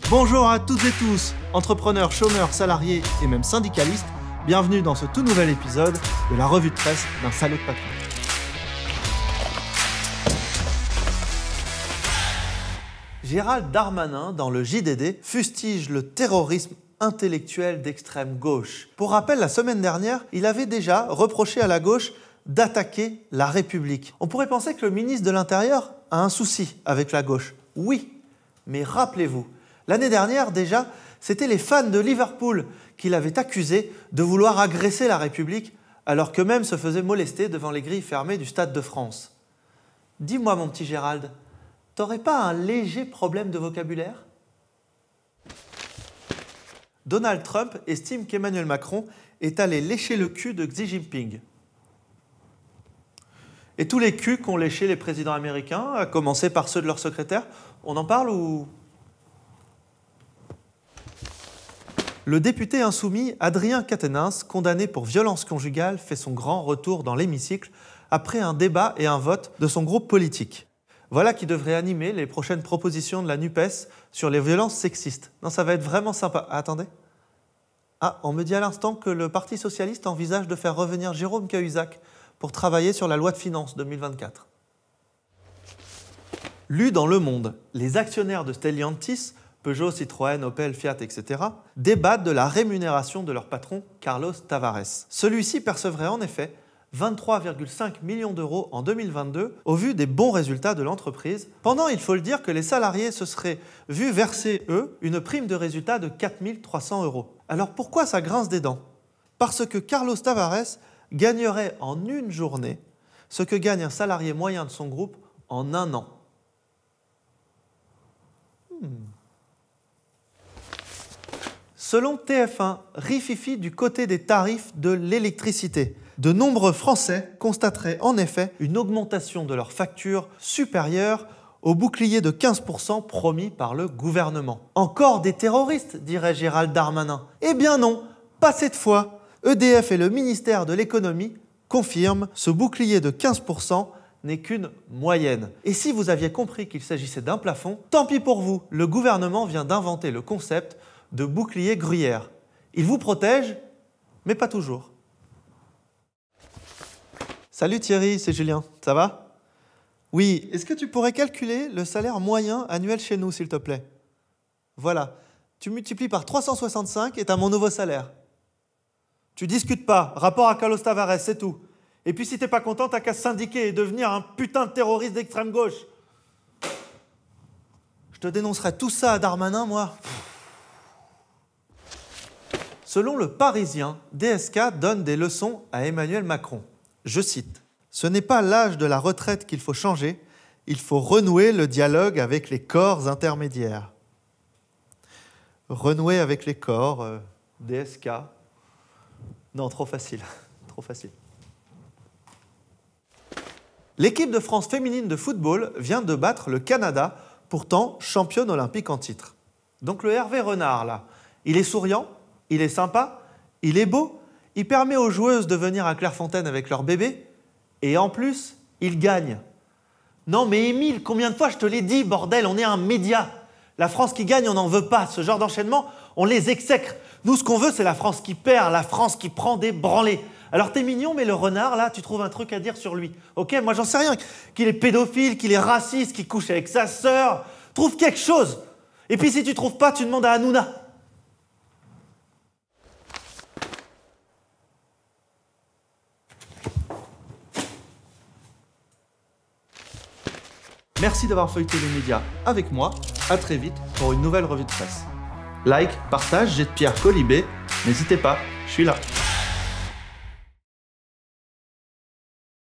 Bonjour à toutes et tous, entrepreneurs, chômeurs, salariés et même syndicalistes, bienvenue dans ce tout nouvel épisode de la revue de presse d'un salaud de patron. Gérald Darmanin, dans le JDD, fustige le terrorisme intellectuel d'extrême gauche. Pour rappel, la semaine dernière, il avait déjà reproché à la gauche d'attaquer la République. On pourrait penser que le ministre de l'Intérieur a un souci avec la gauche. Oui, mais rappelez-vous, l'année dernière déjà, c'était les fans de Liverpool qui l'avaient accusé de vouloir agresser la République alors qu'eux-mêmes se faisaient molester devant les grilles fermées du Stade de France. Dis-moi mon petit Gérald, t'aurais pas un léger problème de vocabulaire ? Donald Trump estime qu'Emmanuel Macron est allé lécher le cul de Xi Jinping. Et tous les culs qu'ont léché les présidents américains, à commencer par ceux de leurs secrétaires, on en parle ou... Le député insoumis Adrien Quatennens, condamné pour violence conjugale, fait son grand retour dans l'hémicycle après un débat et un vote de son groupe politique. Voilà qui devrait animer les prochaines propositions de la NUPES sur les violences sexistes. Non, ça va être vraiment sympa. Ah, attendez. Ah, on me dit à l'instant que le Parti socialiste envisage de faire revenir Jérôme Cahuzac pour travailler sur la loi de finances 2024. Lu dans Le Monde, les actionnaires de Stellantis, Peugeot, Citroën, Opel, Fiat, etc., débattent de la rémunération de leur patron Carlos Tavares. Celui-ci percevrait en effet 23,5 millions d'euros en 2022 au vu des bons résultats de l'entreprise. Pendant, il faut le dire, que les salariés se seraient vus verser, eux, une prime de résultat de 4 300 euros. Alors pourquoi ça grince des dents ? Parce que Carlos Tavares gagnerait en une journée ce que gagne un salarié moyen de son groupe en un an. Selon TF1, rififi du côté des tarifs de l'électricité. De nombreux Français constateraient en effet une augmentation de leurs factures supérieure au bouclier de 15% promis par le gouvernement. Encore des terroristes, dirait Gérald Darmanin. Eh bien non, pas cette fois. EDF et le ministère de l'économie confirment ce bouclier de 15% n'est qu'une moyenne. Et si vous aviez compris qu'il s'agissait d'un plafond, tant pis pour vous, le gouvernement vient d'inventer le concept de bouclier gruyère. Il vous protège, mais pas toujours. Salut Thierry, c'est Julien, ça va ? Oui, est-ce que tu pourrais calculer le salaire moyen annuel chez nous, s'il te plaît ? Voilà, tu multiplies par 365 et tu as mon nouveau salaire. Tu discutes pas, rapport à Carlos Tavares, c'est tout. Et puis si t'es pas content, t'as qu'à syndiquer et devenir un putain de terroriste d'extrême gauche. Je te dénoncerai tout ça à Darmanin, moi. Selon Le Parisien, DSK donne des leçons à Emmanuel Macron. Je cite, « Ce n'est pas l'âge de la retraite qu'il faut changer, il faut renouer le dialogue avec les corps intermédiaires. » Renouer avec les corps, DSK... Non, trop facile, trop facile. L'équipe de France féminine de football vient de battre le Canada, pourtant championne olympique en titre. Donc le Hervé Renard, là, il est souriant, il est sympa, il est beau, il permet aux joueuses de venir à Clairefontaine avec leur bébé, et en plus, il gagne. Non mais Émile, combien de fois je te l'ai dit, bordel, on est un média. La France qui gagne, on n'en veut pas. Ce genre d'enchaînement, on les exècre. Nous, ce qu'on veut, c'est la France qui perd, la France qui prend des branlées. Alors, t'es mignon, mais le renard, là, tu trouves un truc à dire sur lui. Ok, moi, j'en sais rien. Qu'il est pédophile, qu'il est raciste, qu'il couche avec sa sœur. Trouve quelque chose. Et puis, si tu trouves pas, tu demandes à Hanouna. Merci d'avoir feuilleté les médias avec moi. À très vite pour une nouvelle revue de presse. Like, partage, jette pierre, colibé. N'hésitez pas, je suis là.